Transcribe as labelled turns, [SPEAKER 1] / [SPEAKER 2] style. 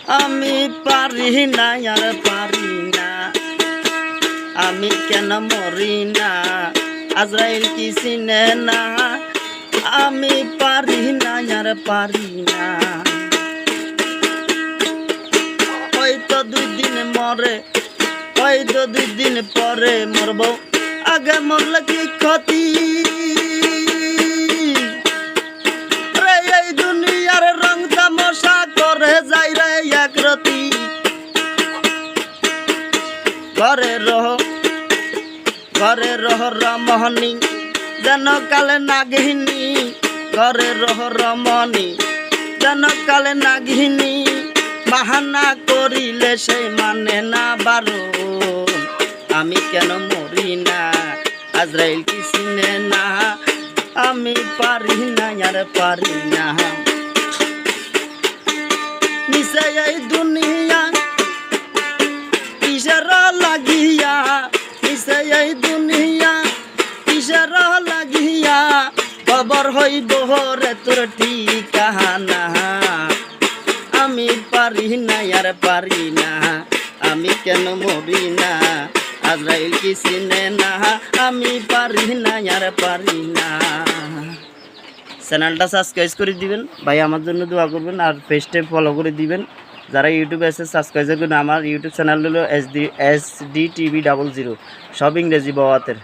[SPEAKER 1] আমি পারি না আর পারি না, আমি কেন মরি না, আজরাইল কি চিনে না, আমি পারি না আর পারি না। হয়তো 2 দিন মরে, হয়তো 2 দিন পরে মরব, আগে মরলে কি ক্ষতি, এই দুনিয়ার রং তামাশা করে যাই রে একরতি। ঘরে রহ রমণী যেন কালে নাগিনী, ঘরে রহ রমণী যেন কালে নাগিনী, বাহানা করিলে সেই মানে না বারণ। আমি কেন মরি না, আজরাইল কি চিনে না, আমি পারি না আর পারি না। নিচে এই দুনিয়া কিসের লাগিয়া, নিচে এই দুনিয়া কিসের লাগিয়া, খবর হইব রে তোর ঠিকানা। আমি পারি না আর পারি না, আমি কেন মরি না, আজরাইল কি চিনে না, আমি পারি না আর পারি না। চ্যানেলটা সাবস্ক্রাইব করে দিবেন ভাই, আমার জন্য দোয়া করবেন আর পেজটা ফলো করে দিবেন। যারা ইউটিউবে আছে সাবস্ক্রাইব করবেন। আমার ইউটিউব চ্যানেল হলো SD TV00, সব ইংরেজি বাওয়াতের।